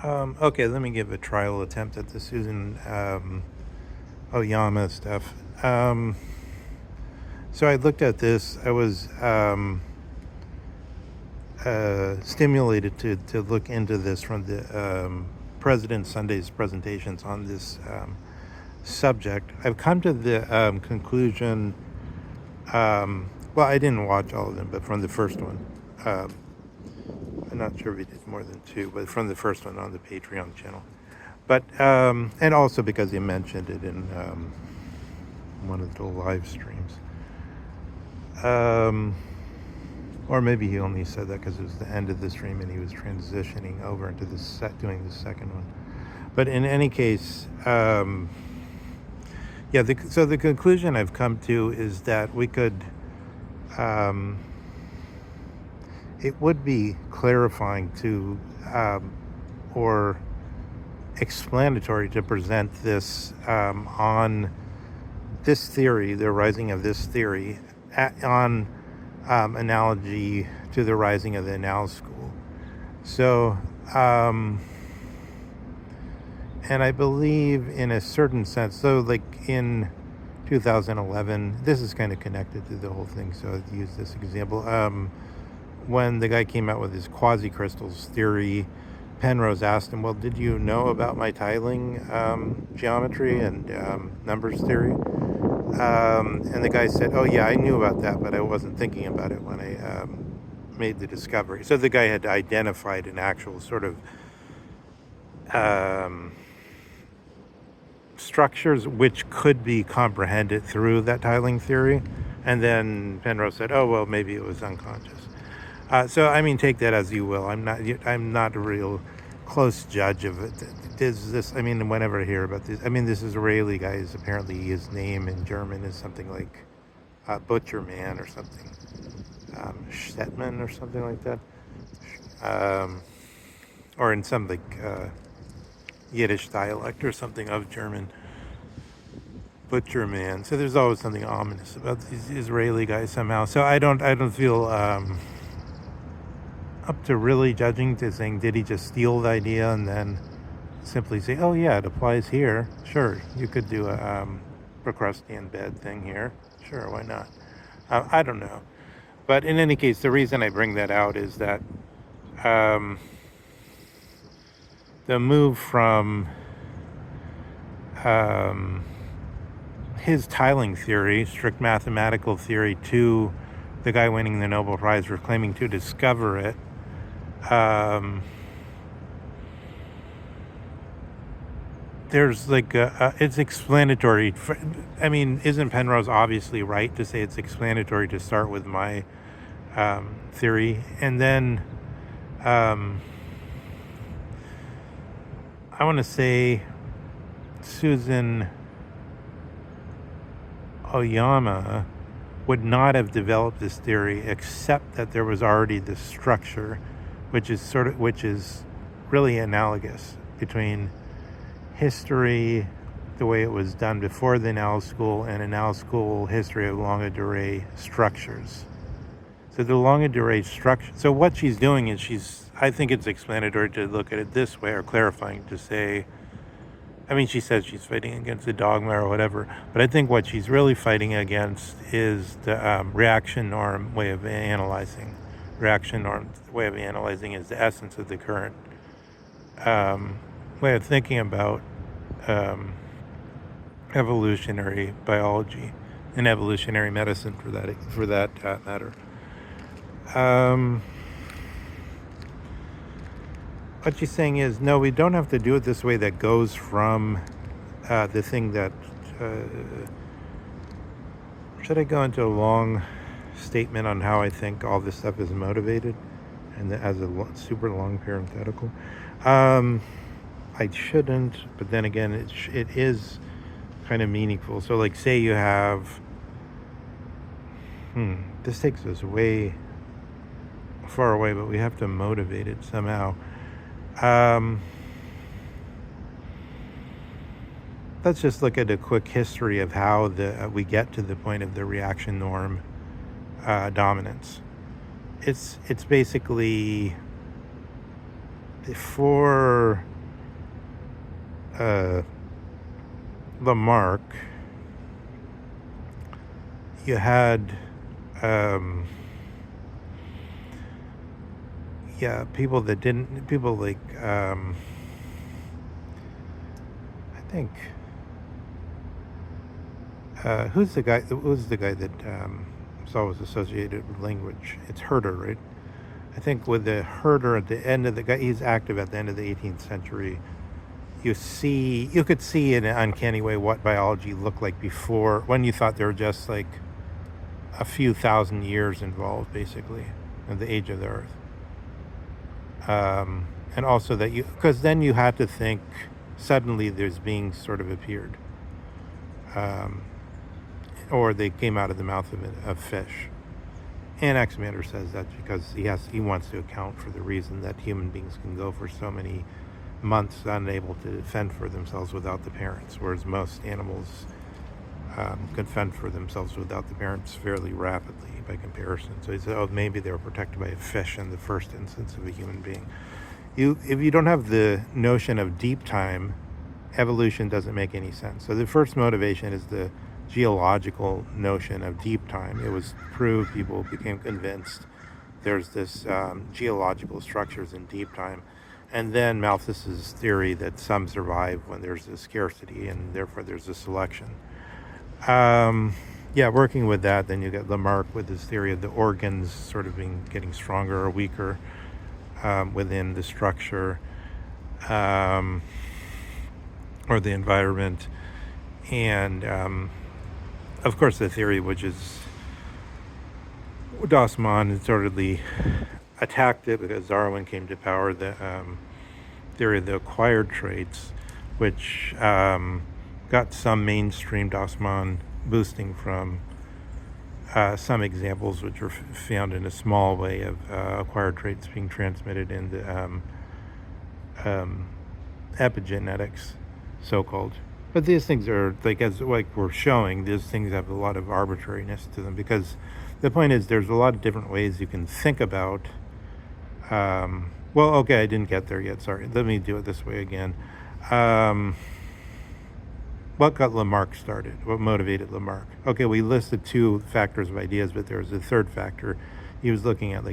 Okay, let me give a trial attempt at the Susan Oyama stuff. So I looked at this. I was stimulated to look into this from the President Sunday's presentations on this subject. I've come to the conclusion. Well, I didn't watch all of them, but from the first one. I'm not sure if he did more than two, but from the first one on the Patreon channel. But and also because he mentioned it in one of the live streams. Or maybe he only said that because it was the end of the stream and he was transitioning over into doing the second one. But in any case, so the conclusion I've come to is that we could, it would be clarifying to, or explanatory to present this on this theory, the rising of this theory, on analogy to the rising of the Now School. So, and I believe in a certain sense, so like in 2011, this is kind of connected to the whole thing, so I'll use this example. When the guy came out with his quasi-crystals theory, Penrose asked him, well, did you know about my tiling geometry and numbers theory? And the guy said, oh yeah, I knew about that, but I wasn't thinking about it when I made the discovery. So the guy had identified an actual sort of structures which could be comprehended through that tiling theory. And then Penrose said, oh, well, maybe it was unconscious. So, I mean, take that as you will. I'm not a real close judge of it. I mean, whenever I hear about this, I mean, this Israeli guy is apparently, his name in German is something like Butcher Man or something. Stetman or something like that. Or in some like Yiddish dialect or something of German. Butcher Man. So there's always something ominous about these Israeli guys somehow. So I don't feel up to really judging, to saying, did he just steal the idea and then simply say, oh yeah, it applies here. Sure, you could do a Procrustean bed thing here. Sure, why not? I don't know. But in any case, the reason I bring that out is that the move from his tiling theory, strict mathematical theory, to the guy winning the Nobel Prize for claiming to discover it, there's like it's explanatory. I mean, isn't Penrose obviously right to say it's explanatory to start with my theory, and then I want to say Susan Oyama would not have developed this theory except that there was already this structure, which is really analogous between history, the way it was done before the Now School, and a Now School history of longue durée structures. So the longue durée structure. So what she's doing is I think it's explanatory to look at it this way, or clarifying to say, I mean, she says she's fighting against the dogma or whatever, but I think what she's really fighting against is the reaction norm way of analyzing. Reaction norm way of analyzing is the essence of the current way of thinking about evolutionary biology and evolutionary medicine, for that matter. What she's saying is, no, we don't have to do it this way that goes from the thing that... should I go into a long statement on how I think all this stuff is motivated, and as a super long parenthetical? I shouldn't, but then again, it is kind of meaningful. So like, say you have... this takes us way far away, but we have to motivate it somehow. Let's just look at a quick history of how we get to the point of the reaction norm dominance. It's basically, for Lamarck, you had people that didn't, people like I think who's the guy that is always associated with language? It's Herder, right? I think with the Herder at the end of the guy, he's active at the end of the 18th century. You could see in an uncanny way what biology looked like before, when you thought there were just like a few thousand years involved, basically, in the age of the Earth. And also that because then you had to think suddenly there's beings sort of appeared, or they came out of the mouth of a fish. And Anaximander says that because he wants to account for the reason that human beings can go for so many months unable to fend for themselves without the parents, whereas most animals could fend for themselves without the parents fairly rapidly by comparison. So he said, oh, maybe they were protected by a fish in the first instance of a human being. If you don't have the notion of deep time, evolution doesn't make any sense. So the first motivation is the geological notion of deep time. It was proved, people became convinced there's this geological structures in deep time. And then Malthus's theory that some survive when there's a scarcity and therefore there's a selection. Working with that, then you get Lamarck with his theory of the organs sort of getting stronger or weaker within the structure or the environment. And of course the theory, which is Dossmann sort attacked it because Darwin came to power, the theory of the acquired traits, which got some mainstream Dossmann boosting from some examples which were found in a small way of acquired traits being transmitted in the epigenetics, so-called. But these things are, as we're showing, these things have a lot of arbitrariness to them, because the point is there's a lot of different ways you can think about. I didn't get there yet. Sorry. Let me do it this way again. What got Lamarck started? What motivated Lamarck? Okay, we listed two factors of ideas, but there was a third factor. He was looking at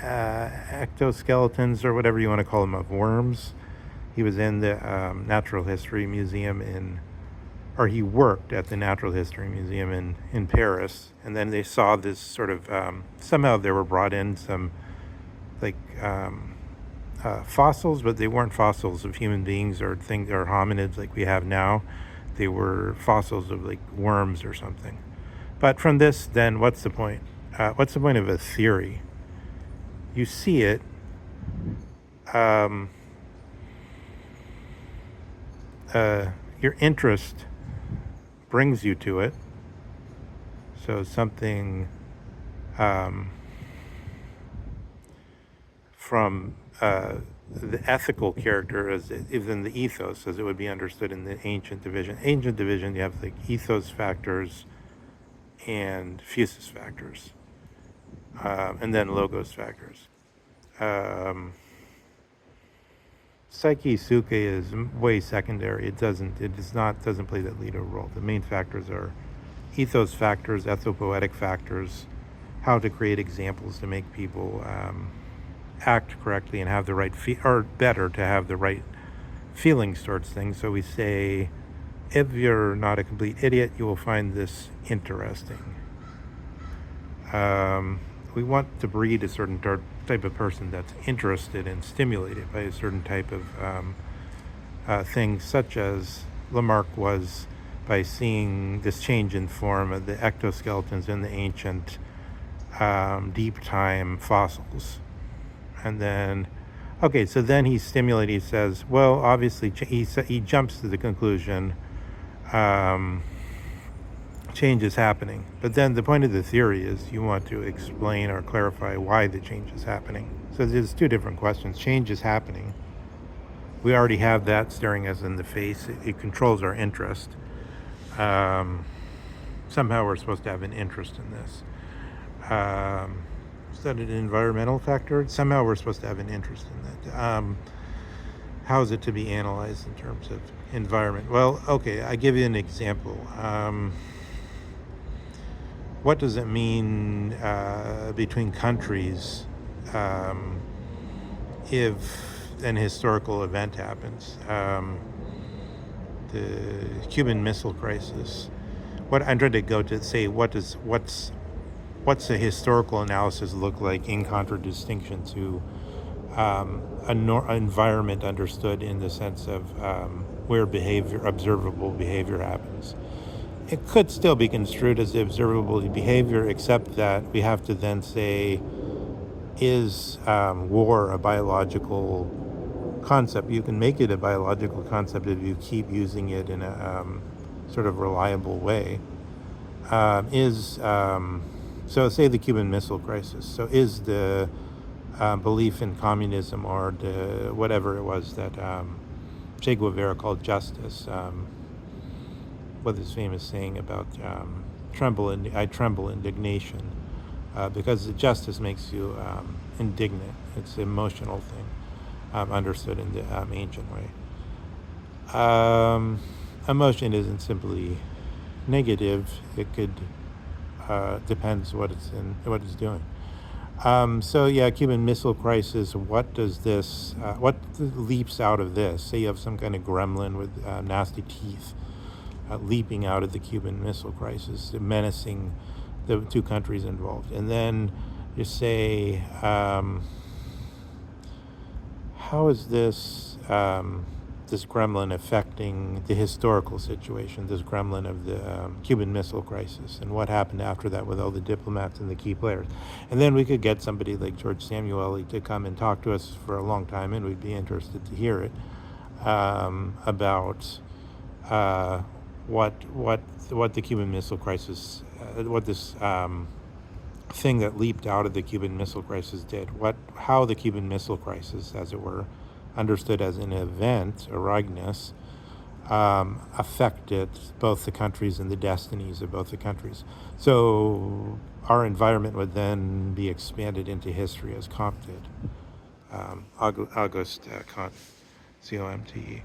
ectoskeletons, or whatever you want to call them, of worms. He was in the Natural History Museum he worked at the Natural History Museum in Paris, and then they saw this sort of, somehow they were brought in some fossils, but they weren't fossils of human beings or hominids like we have now. They were fossils of worms or something. But from this, then what's the point? What's the point of a theory? You see it. Your interest brings you to it. So something from the ethical character, as even the ethos, as it would be understood in the ancient division. Ancient division, you have ethos factors and physis factors, and then logos factors. Psyche Suke is way secondary. It doesn't play that leader role. The main factors are ethos factors, ethopoetic factors, how to create examples to make people act correctly and have the right or better, to have the right feelings towards things. So we say, if you're not a complete idiot, you will find this interesting. We want to breed a certain type of person that's interested and stimulated by a certain type of thing, such as Lamarck was by seeing this change in form of the ectoskeletons in the ancient deep time fossils. And then, so then he's stimulated. He says, well, obviously, he jumps to the conclusion change is happening. But then the point of the theory is you want to explain or clarify why the change is happening. So there's two different questions. Change is happening. We already have that staring us in the face. It controls our interest. Somehow we're supposed to have an interest in this. Is that an environmental factor? Somehow we're supposed to have an interest in that. how is it to be analyzed in terms of environment? Well, okay, I give you an example. What does it mean between countries um, if an historical event happens? The Cuban Missile Crisis. What I'm trying to go to say, what's a historical analysis look like in contradistinction to an environment understood in the sense of where observable behavior happens. It could still be construed as observable behavior, except that we have to then say, is war a biological concept? You can make it a biological concept if you keep using it in a sort of reliable way. So say the Cuban Missile Crisis. So is the belief in communism, or the whatever it was that Che Guevara called justice, what his famous saying about I tremble indignation, because the justice makes you indignant. It's an emotional thing, understood in the ancient way. Emotion isn't simply negative. It could depends what it's doing. So yeah, Cuban Missile Crisis. What does this? What leaps out of this? Say you have some kind of gremlin with nasty teeth leaping out of the Cuban Missile Crisis, menacing the two countries involved, and then you say, how is this this gremlin affecting the historical situation? This gremlin of the Cuban Missile Crisis, and what happened after that with all the diplomats and the key players? And then we could get somebody like George Samueli to come and talk to us for a long time, and we'd be interested to hear it about what the Cuban Missile Crisis, what this thing that leaped out of the Cuban Missile Crisis did, how the Cuban Missile Crisis, as it were, understood as an event, Aragnes, affected both the countries and the destinies of both the countries. So our environment would then be expanded into history as Comte did. Auguste Comte, C-O-M-T-E.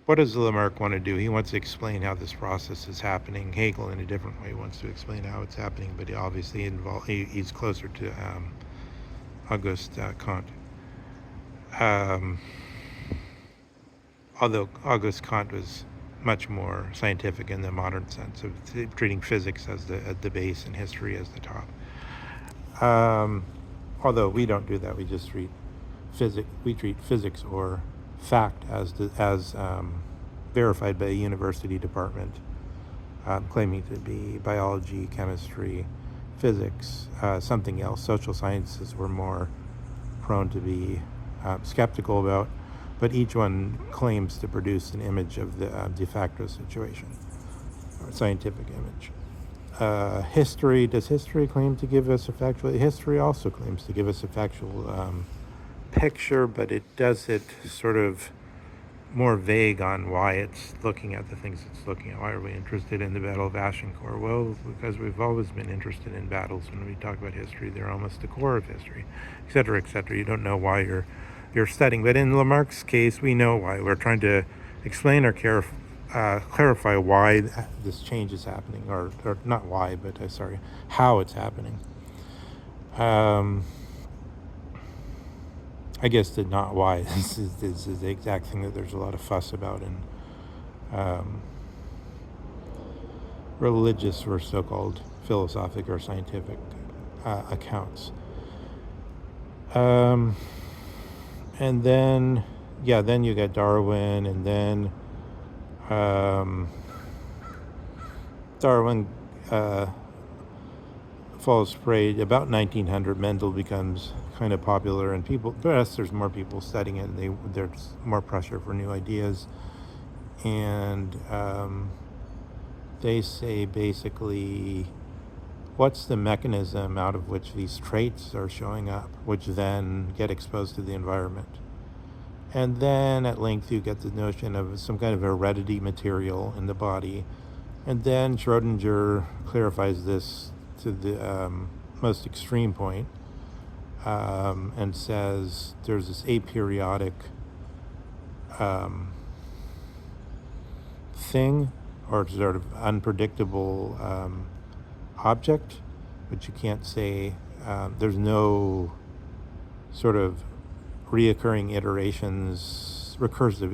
What does Lamarck want to do? He wants to explain how this process is happening. Hegel, in a different way, wants to explain how it's happening, but he obviously he's closer to Auguste Comte. Although Auguste Comte was much more scientific in the modern sense of treating physics as the base and history as the top. Although we don't do that, we just treat physics or fact as verified by a university department, claiming to be biology, chemistry, physics, something else. Social sciences were more prone to be skeptical about, but each one claims to produce an image of the de facto situation, or scientific image. History, does history claim to give us a factual? History also claims to give us a factual picture, but it does it sort of more vague on why it's looking at the things it's looking at. Why are we interested in the Battle of Agincourt? Well, because we've always been interested in battles. When we talk about history, they're almost the core of history, et cetera, et cetera. You don't know why you're studying. But in Lamarck's case, we know why. We're trying to explain or clarify why this change is happening, or not why, but how it's happening. I guess the not why this is the exact thing that there's a lot of fuss about in religious or so-called philosophic or scientific accounts. And then you got Darwin, and then Darwin falls prey. About 1900, Mendel becomes kind of popular, and there's more people studying it, and there's more pressure for new ideas, and they say basically, what's the mechanism out of which these traits are showing up, which then get exposed to the environment? And then at length you get the notion of some kind of heredity material in the body, and then Schrodinger clarifies this to the most extreme point, and says there's this aperiodic thing, or sort of unpredictable object, but you can't say there's no sort of recursive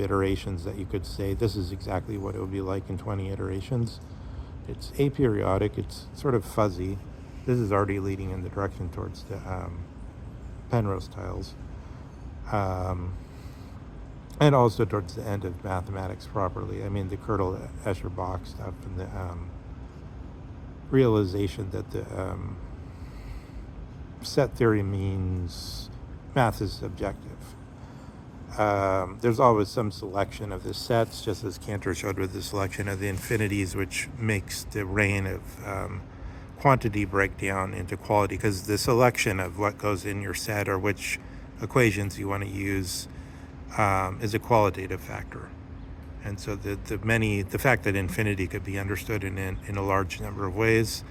iterations that you could say this is exactly what it would be like in 20 iterations. It's aperiodic, it's sort of fuzzy. This is already leading in the direction towards the Penrose tiles. And also towards the end of mathematics properly. I mean, the Kirtle-Escher-Bach stuff and the realization that the set theory means math is subjective. There's always some selection of the sets, just as Cantor showed with the selection of the infinities, which makes the reign of quantity break down into quality, because the selection of what goes in your set or which equations you want to use is a qualitative factor. And so the fact that infinity could be understood in a large number of ways,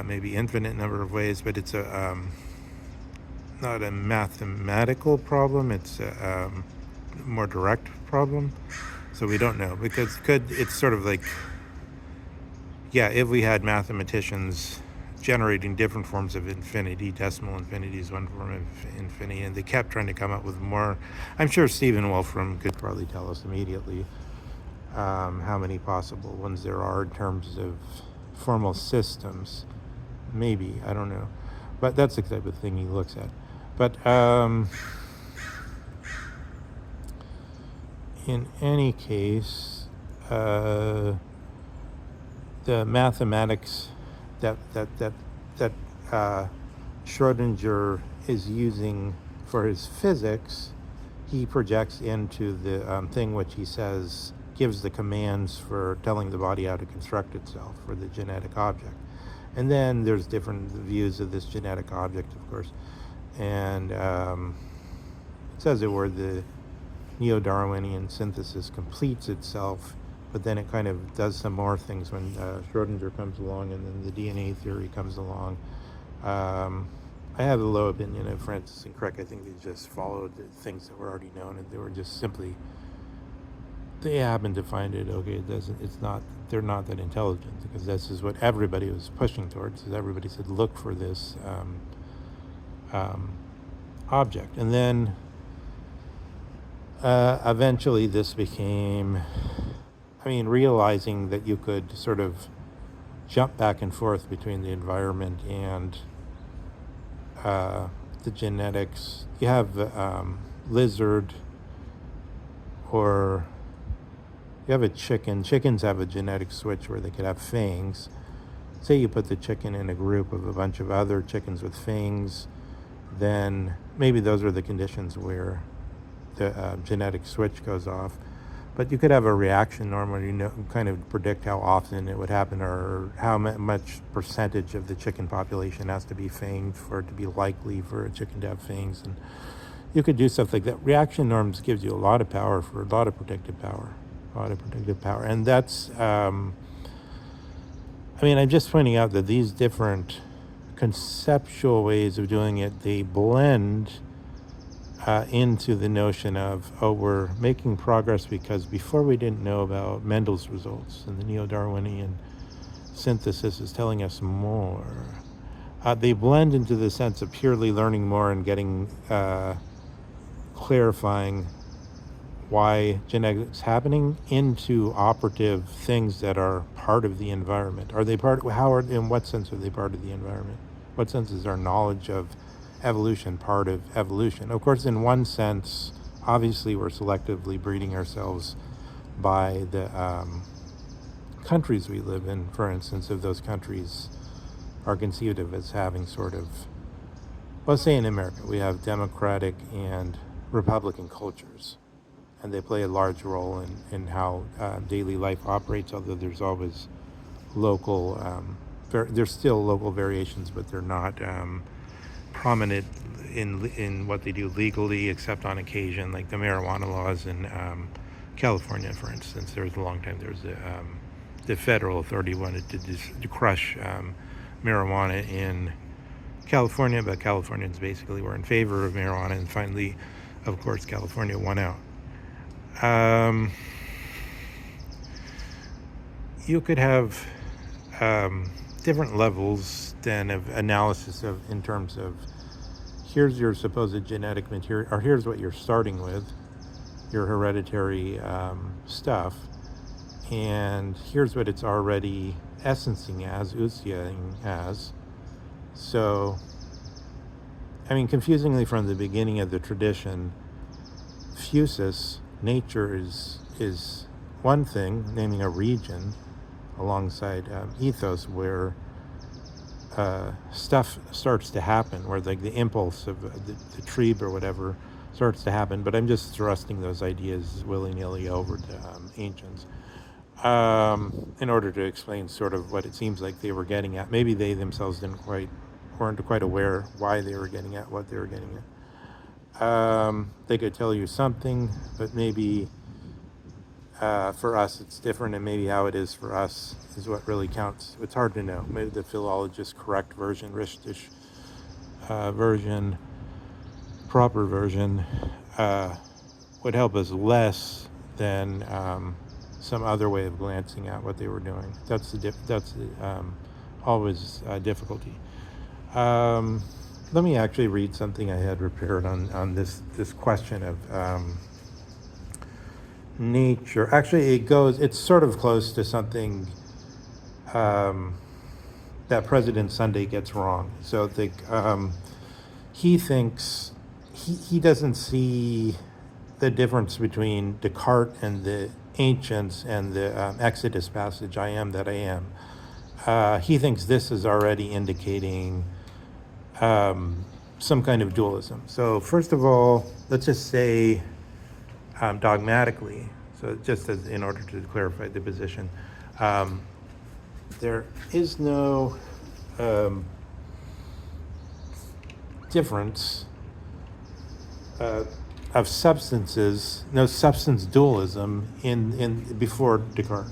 maybe infinite number of ways, but it's not a mathematical problem, it's a more direct problem. So we don't know, because it's sort of like, if we had mathematicians generating different forms of infinity, decimal infinity is one form of infinity, and they kept trying to come up with more. I'm sure Stephen Wolfram could probably tell us immediately how many possible ones there are in terms of formal systems. Maybe, I don't know. But that's the type of thing he looks at. But in any case, the mathematics that Schrödinger is using for his physics, he projects into the thing which he says gives the commands for telling the body how to construct itself, for the genetic object. And then there's different views of this genetic object, of course. And it says it where the neo-Darwinian synthesis completes itself, but then it kind of does some more things when Schrödinger comes along, and then the DNA theory comes along. I have a low opinion of Francis and Crick. I think they just followed the things that were already known, and they were just simply, they happened to find it, okay, they're not that intelligent, because this is what everybody was pushing towards. Everybody said, look for this object. And then eventually this became, realizing that you could sort of jump back and forth between the environment and the genetics. You have lizard, or you have a chicken. Chickens have a genetic switch where they could have fangs. Say you put the chicken in a group of a bunch of other chickens with fangs, then maybe those are the conditions where the genetic switch goes off. But you could have a reaction norm where you kind of predict how often it would happen, or how much percentage of the chicken population has to be fanged for it to be likely for a chicken to have fangs. And you could do stuff like that. Reaction norms gives you a lot of power, for a lot of predictive power. And that's, I'm just pointing out that these different conceptual ways of doing it, they blend into the notion of, we're making progress because before we didn't know about Mendel's results, and the neo-Darwinian synthesis is telling us more. They blend into the sense of purely learning more and getting, clarifying why genetics happening, into operative things that are part of the environment. In what sense are they part of the environment? What sense is our knowledge of evolution part of evolution? Of course, in one sense, obviously we're selectively breeding ourselves by the countries we live in. For instance, if those countries are conceived of as having sort of, let's say in America, we have democratic and republican cultures, and they play a large role in how daily life operates, although there's always local, there's still local variations, but they're not prominent in what they do legally, except on occasion, like the marijuana laws in California, for instance. There was a long time, there was the federal authority wanted to crush marijuana in California, but Californians basically were in favor of marijuana, and finally, of course, California won out. You could have different levels then of analysis in terms of here's your supposed genetic material, or here's what you're starting with, your hereditary stuff, and here's what it's already essencing as, usiaing as. So, I mean, confusingly from the beginning of the tradition, fusus, nature, is one thing, naming a region, alongside ethos, where stuff starts to happen, where like the impulse of the tree or whatever starts to happen. But I'm just thrusting those ideas willy-nilly over to ancients in order to explain sort of what it seems like they were getting at. Maybe they themselves weren't quite aware why they were getting at what they were getting at. They could tell you something, but maybe for us it's different, and maybe how it is for us is what really counts. It's hard to know. Maybe the philologist correct version, Richtish version, proper version, would help us less than some other way of glancing at what they were doing. That's always a difficulty. Let me actually read something I had prepared on this question of nature. Actually, it's sort of close to something that President Sunday gets wrong. So he thinks, he doesn't see the difference between Descartes and the ancients and the Exodus passage, I am that I am. He thinks this is already indicating some kind of dualism. So first of all, let's just say dogmatically, so just as in order to clarify the position, there is no difference of substances, no substance dualism in before Descartes.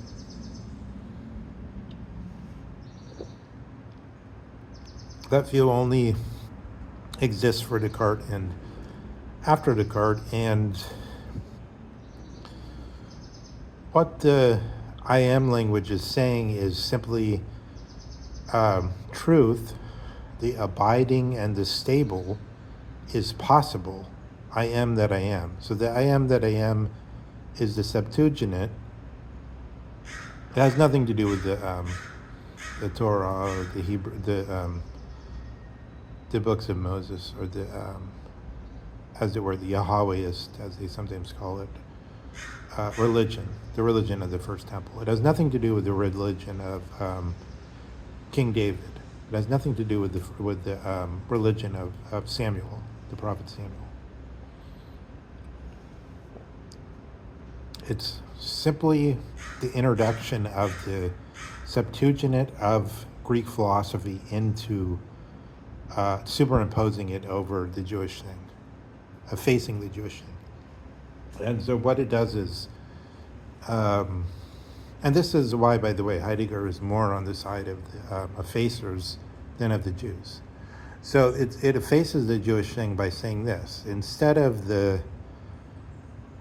That view only exists for Descartes and after Descartes, and what the I am language is saying is simply truth, the abiding and the stable, is possible. I am that I am. So the I am that I am is the Septuagint. It has nothing to do with the Torah or the Hebrew, the books of Moses, or the as it were, the Yahwehist, as they sometimes call it, religion, the religion of the First Temple. It has nothing to do with the religion of King David. It has nothing to do with the religion of Samuel, the prophet Samuel. It's simply the introduction of the Septuagint of Greek philosophy into superimposing it over the Jewish thing, effacing the Jewish thing. And so what it does is, and this is why, by the way, Heidegger is more on the side of the effacers than of the Jews. So it effaces the Jewish thing by saying this: instead of the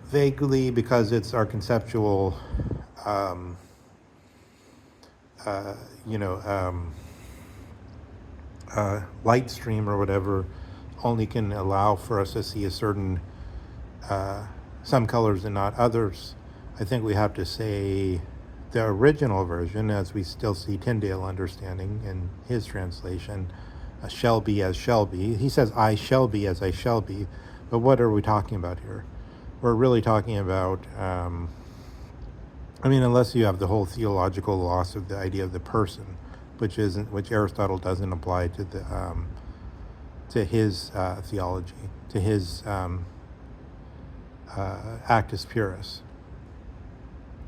vaguely, because it's our conceptual, light stream or whatever, only can allow for us to see a certain, some colors and not others. I think we have to say the original version, as we still see Tyndale understanding in his translation, shall be as shall be. He says, I shall be as I shall be, but what are we talking about here? We're really talking about, unless you have the whole theological loss of the idea of the person, which Aristotle doesn't apply to to his theology, to his actus purus,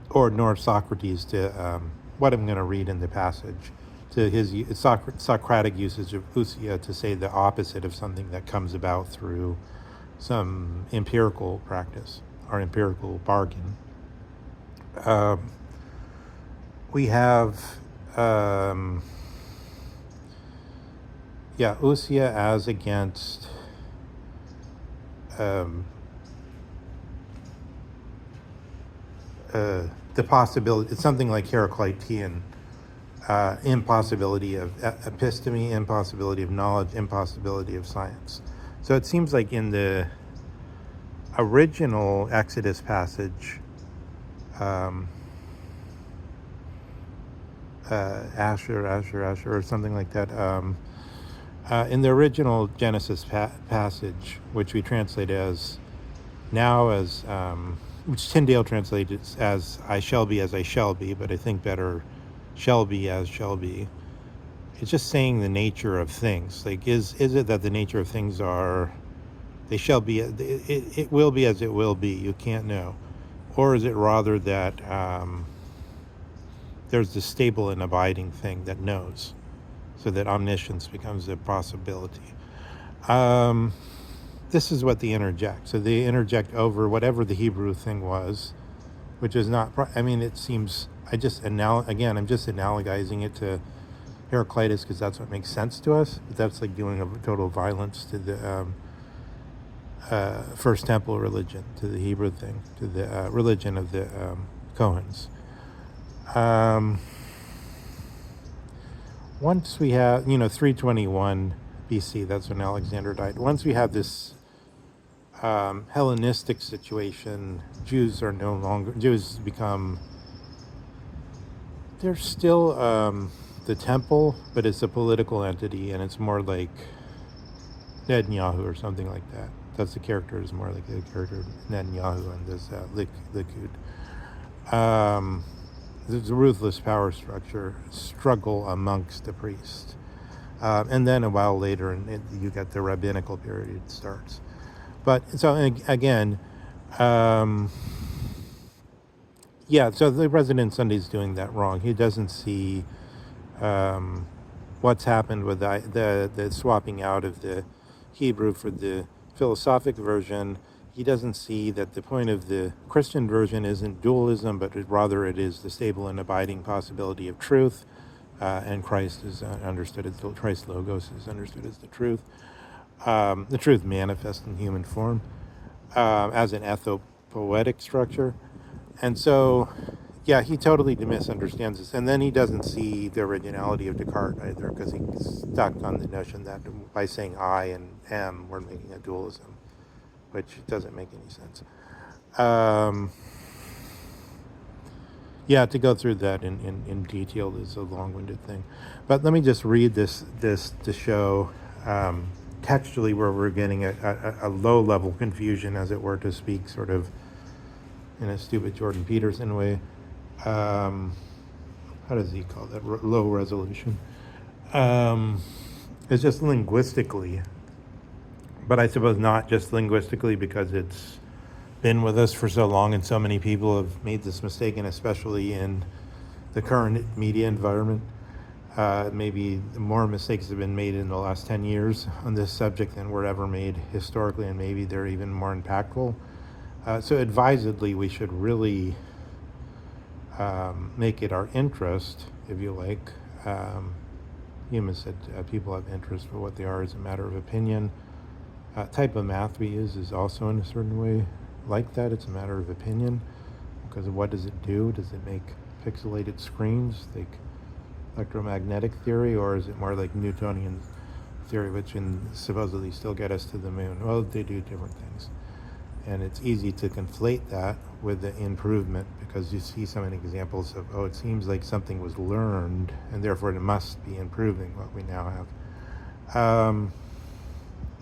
or nor Socrates to what I'm going to read in the passage, to his Socratic usage of ousia to say the opposite of something that comes about through some empirical practice or empirical bargain. We have, yeah, ousia as against um, the possibility. It's something like Heraclitean impossibility of episteme, impossibility of knowledge, impossibility of science. So it seems like in the original Exodus passage, um, Asher, or something like that. In the original Genesis passage, which we translate as now as, which Tyndale translated as I shall be as I shall be, but I think better shall be as shall be. It's just saying the nature of things. Like, is it that the nature of things are, they shall be, it will be as it will be, you can't know? Or is it rather that there's the stable and abiding thing that knows, so that omniscience becomes a possibility? This is what they interject. So they interject over whatever the Hebrew thing was, which is not, I mean, it seems, I'm just analogizing it to Heraclitus because that's what makes sense to us. But that's like doing a total violence to the First Temple religion, to the Hebrew thing, to the religion of the Kohens. Once we have, 321 BC, that's when Alexander died. Once we have this Hellenistic situation, Jews become, they're still the temple, but it's a political entity, and it's more like Netanyahu or something like that. That's the character, is more like the character of Netanyahu in this Likud. There's a ruthless power struggle amongst the priests. And then a while later, you get the rabbinical period starts. But so again, so the President Sunday's doing that wrong. He doesn't see what's happened with the swapping out of the Hebrew for the philosophic version. He doesn't see that the point of the Christian version isn't dualism, but rather it is the stable and abiding possibility of truth, and Christ is understood as Christ Logos is understood as the truth manifest in human form, as an ethopoetic structure. And so, yeah, he totally misunderstands this. And then he doesn't see the originality of Descartes either, because he's stuck on the notion that by saying I and am, we're making a dualism, which doesn't make any sense. Yeah, to go through that in detail is a long-winded thing. But let me just read this to show textually where we're getting a low-level confusion, as it were, to speak sort of in a stupid Jordan Peterson way. How does he call that? Low resolution. It's just linguistically, but I suppose not just linguistically, because it's been with us for so long and so many people have made this mistake, and especially in the current media environment. Maybe more mistakes have been made in the last 10 years on this subject than were ever made historically, and maybe they're even more impactful. So advisedly, we should really make it our interest, if you like. Hume said people have interest, but what they are is a matter of opinion. Type of math we use is also in a certain way like that. It's a matter of opinion, because of what does it do? Does it make pixelated screens, like electromagnetic theory, or is it more like Newtonian theory, which can supposedly still get us to the moon? Well, they do different things. And it's easy to conflate that with the improvement, because you see so many examples of, it seems like something was learned, and therefore it must be improving what we now have.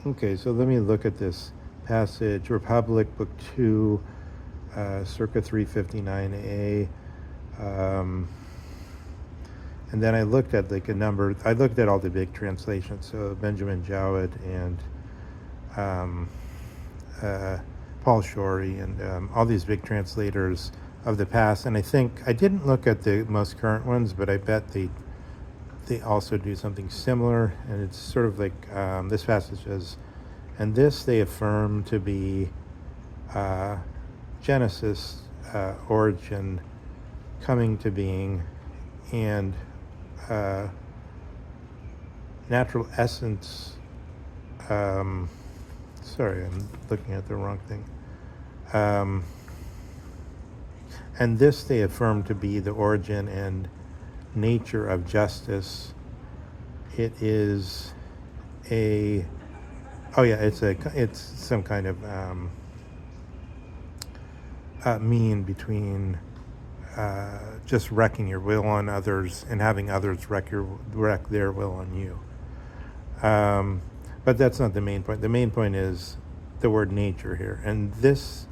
Okay, so let me look at this passage, Republic, Book 2, circa 359a. And then I looked at I looked at all the big translations, so Benjamin Jowett and Paul Shorey and all these big translators of the past. And I think, I didn't look at the most current ones, but I bet they also do something similar. And it's sort of like this passage says, and this they affirm to be Genesis, origin, coming to being, and natural essence. Sorry, I'm looking at the wrong thing. And this they affirm to be the origin and nature of justice. It is it's some kind of mean between just wrecking your will on others and having others wreck their will on you. But that's not the main point. The main point is the word nature here, and this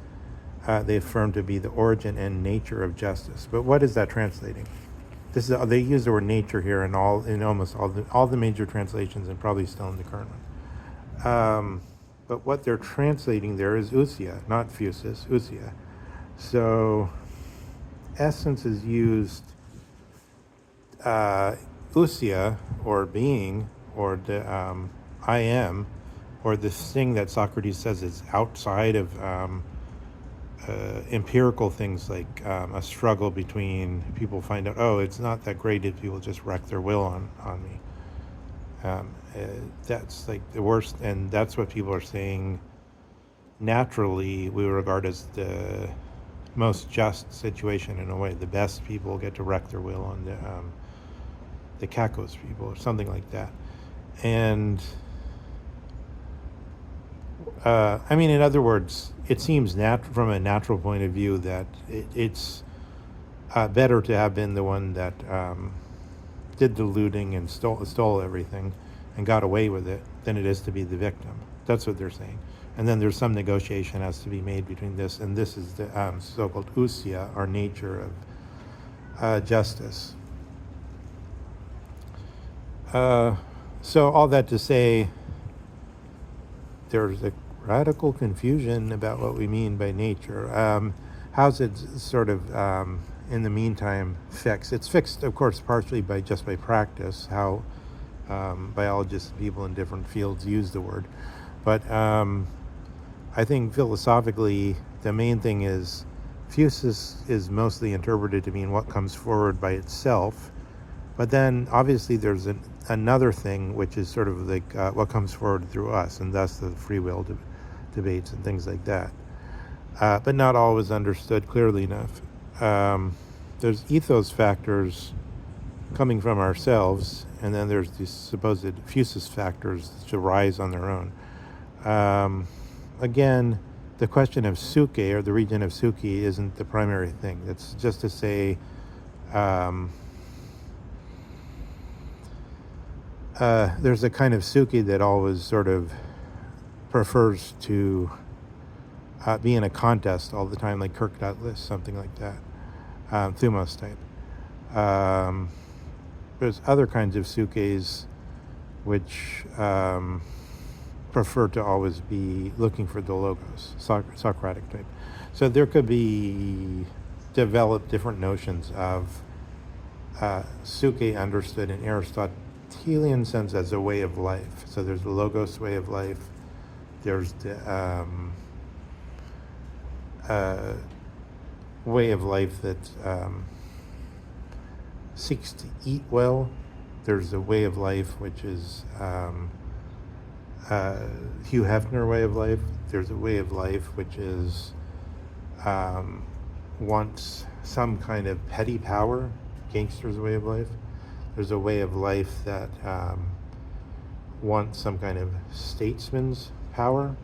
they affirm to be the origin and nature of justice. But what is that translating? They use the word nature here in almost all the major translations, and probably still in the current one. But what they're translating there is ousia, not physis, ousia. So essence is used, ousia, or being, or the I am, or this thing that Socrates says is outside of empirical things, like a struggle between people find out, oh, it's not that great if people just wreck their will on me. That's like the worst, and that's what people are saying naturally we regard as the most just situation in a way. The best people get to wreck their will on the Kakos people, or something like that. And in other words, it seems from a natural point of view that it's better to have been the one that did the looting and stole everything and got away with it than it is to be the victim. That's what they're saying. And then there's some negotiation has to be made between this, and this is the so-called ousia, or nature of justice. So all that to say, there's a radical confusion about what we mean by nature. How's it sort of, in the meantime, fixed? It's fixed, of course, partially by practice, how biologists and people in different fields use the word. But I think philosophically, the main thing is physis is mostly interpreted to mean what comes forward by itself. But then, obviously, there's another thing, which is sort of like what comes forward through us, and thus the free will debates and things like that. But not always understood clearly enough. There's ethos factors coming from ourselves, and then there's these supposed physis factors that arise on their own. Again, the question of suke, or the region of suke, isn't the primary thing. It's just to say, there's a kind of suke that always sort of prefers to be in a contest all the time, like Kirkdotlis, something like that, thumos type. There's other kinds of sukes which prefer to always be looking for the logos, Socratic type. So there could be developed different notions of suke understood in Aristotelian sense as a way of life. So there's the logos way of life. There's the way of life that seeks to eat well. There's a way of life which is Hugh Hefner way of life. There's a way of life which is wants some kind of petty power, gangster's way of life. There's a way of life that wants some kind of statesman's power,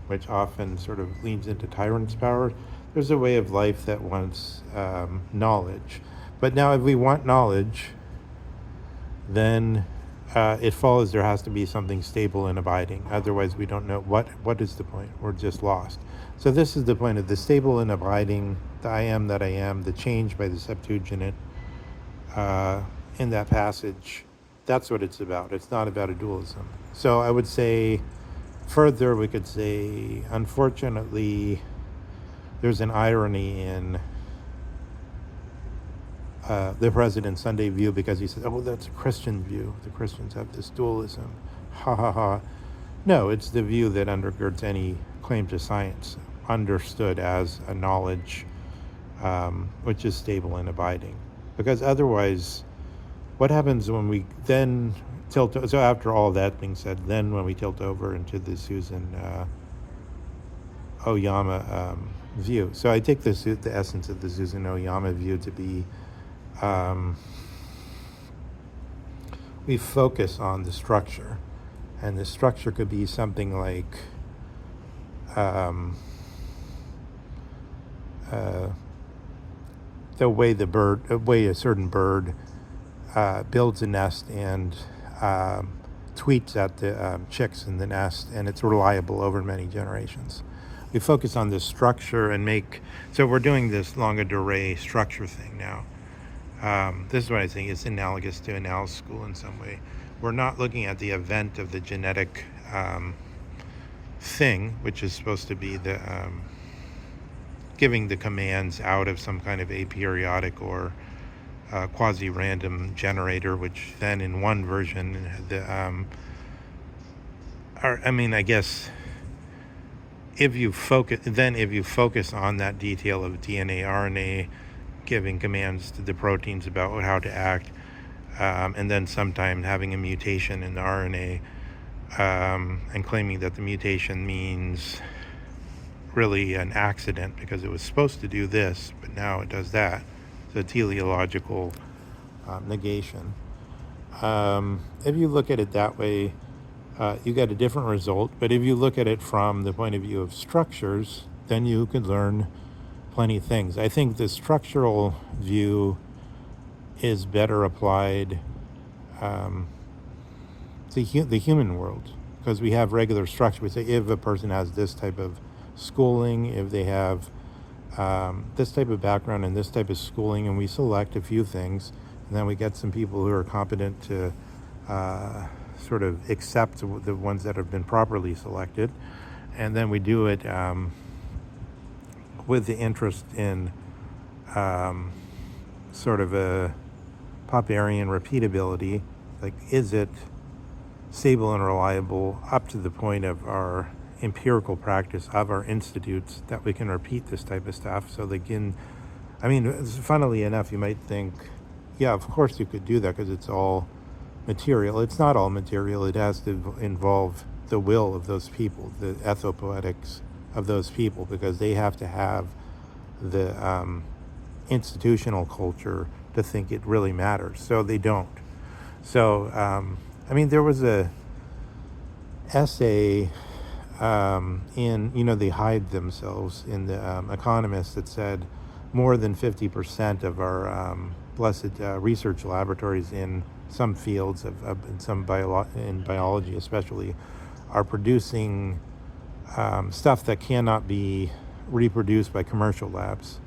which often sort of leans into tyrant's power. There's a way of life that wants knowledge. But now if we want knowledge, then it follows there has to be something stable and abiding. Otherwise, we don't know what is the point. We're just lost. So this is the point of the stable and abiding, the I am that I am, the change by the Septuagint in that passage. That's what it's about. It's not about a dualism. So I would say, further, we could say, unfortunately, there's an irony in the President Sunday view, because he says, oh, that's a Christian view. The Christians have this dualism. Ha ha ha. No, it's the view that undergirds any claim to science, understood as a knowledge which is stable and abiding. Because otherwise, what happens when we then tilt? So after all that being said, then when we tilt over into the Susan Oyama view. So I take the essence of the Susan Oyama view to be we focus on the structure, and the structure could be something like the way a certain bird builds a nest and tweets at the chicks in the nest, and it's reliable over many generations. We focus on this structure and so we're doing this longue durée structure thing now. This is what I think is analogous to analysis school in some way. We're not looking at the event of the genetic thing, which is supposed to be the giving the commands out of some kind of aperiodic or quasi-random generator, which then in one version, I guess if you focus on that detail of DNA, RNA, giving commands to the proteins about how to act, and then sometime having a mutation in the RNA, and claiming that the mutation means really an accident because it was supposed to do this, but now it does that. So teleological negation. If you look at it that way, you get a different result. But if you look at it from the point of view of structures, then you could learn plenty of things. I think the structural view is better applied to the human world, because we have regular structure. We say if a person has this type of schooling, if they have this type of background and this type of schooling, and we select a few things, and then we get some people who are competent to sort of accept the ones that have been properly selected, and then we do it with the interest in sort of a Popperian repeatability, like is it stable and reliable up to the point of our empirical practice of our institutes that we can repeat this type of stuff. So they can, funnily enough, you might think, yeah, of course you could do that because it's all material. It's not all material. It has to involve the will of those people, the ethopoetics of those people, because they have to have the institutional culture to think it really matters. So they don't. So, there was a essay they hide themselves in the Economist that said more than 50% of our blessed research laboratories in some fields in biology especially are producing stuff that cannot be reproduced by commercial labs.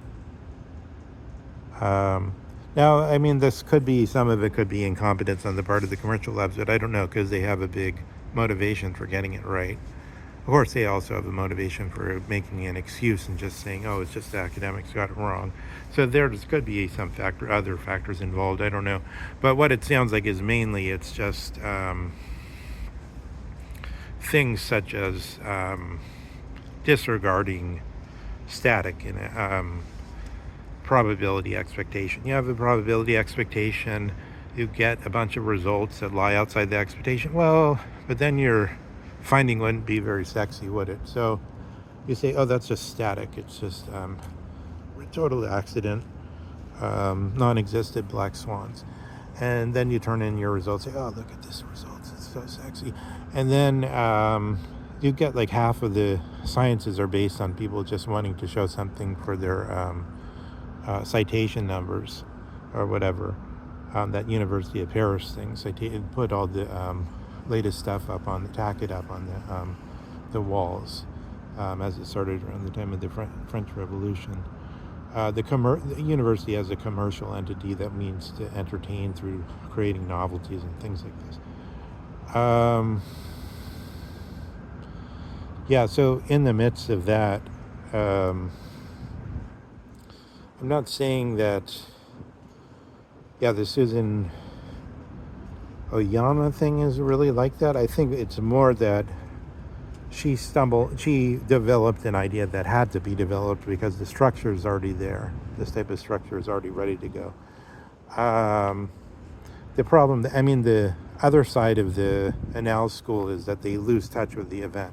Now, this could be, some of it could be incompetence on the part of the commercial labs, but I don't know, because they have a big motivation for getting it right. Of course, they also have a motivation for making an excuse and just saying, oh, it's just the academics got it wrong. So there could be some other factors involved, I don't know. But what it sounds like is mainly it's just things such as disregarding static in probability expectation. You have a probability expectation, you get a bunch of results that lie outside the expectation. Well, but then your finding wouldn't be very sexy, would it? So you say, oh, that's just static. It's just total accident, non-existent black swans. And then you turn in your results, say, oh, look at this results. It's so sexy. And then you get like half of the sciences are based on people just wanting to show something for their citation numbers or whatever. That University of Paris thing. So put all the latest stuff tack it up on the walls as it started around the time of the French Revolution. The university as a commercial entity that means to entertain through creating novelties and things like this. So in the midst of that, I'm not saying that, the Susan Oyama thing is really like that. I think it's more that she developed an idea that had to be developed because the structure is already there. This type of structure is already ready to go. the problem, I mean, the other side of the analysis school is that they lose touch with the event.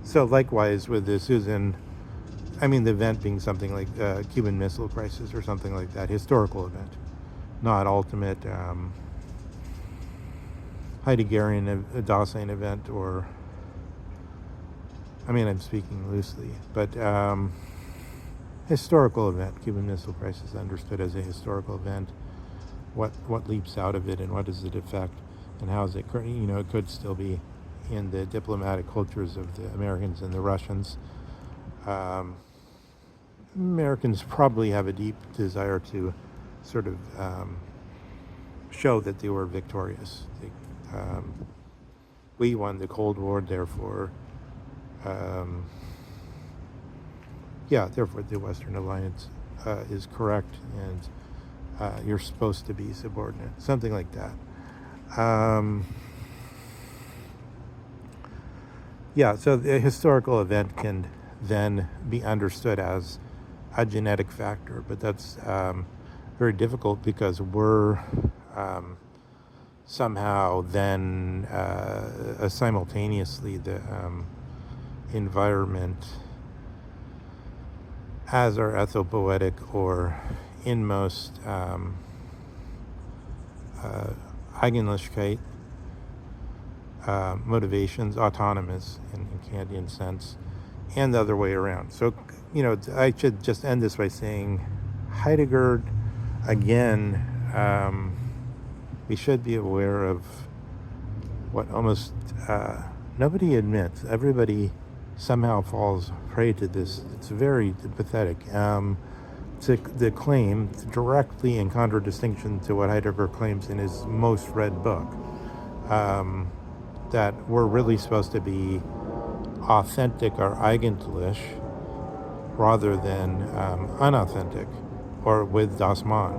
So likewise with the Susan, I mean, the event being something like Cuban Missile Crisis or something like that, historical event, not ultimate Heideggerian Dasein event, or, I mean, I'm speaking loosely, but historical event. Cuban Missile Crisis understood as a historical event. What leaps out of it, and what does it affect, and how is it, it could still be in the diplomatic cultures of the Americans and the Russians. Americans probably have a deep desire to sort of show that they were victorious. We won the Cold War, therefore, therefore the Western Alliance is correct, and you're supposed to be subordinate, something like that. So the historical event can then be understood as a genetic factor, but that's very difficult because we're somehow then simultaneously the environment as our ethopoetic or inmost Eigenlichkeit motivations, autonomous in Kantian sense, and the other way around. So, I should just end this by saying Heidegger, again, we should be aware of what almost nobody admits. Everybody somehow falls prey to this. It's very pathetic. The claim, directly in contradistinction to what Heidegger claims in his most read book, that we're really supposed to be authentic or eigentlich rather than unauthentic, or with das Man.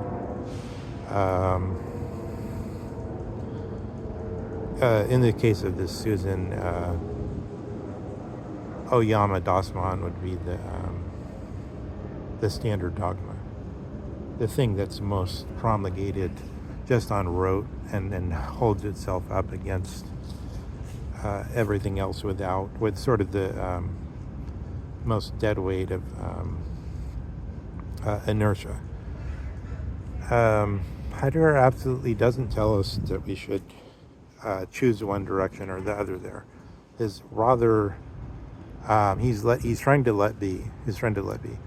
In the case of this Susan, Oyama das Man would be the standard dogma, the thing that's most promulgated just on rote and holds itself up against everything else with sort of the most dead weight of inertia. Heidegger absolutely doesn't tell us that we should choose one direction or the other there. Is rather he's trying to let be. He's trying to let be.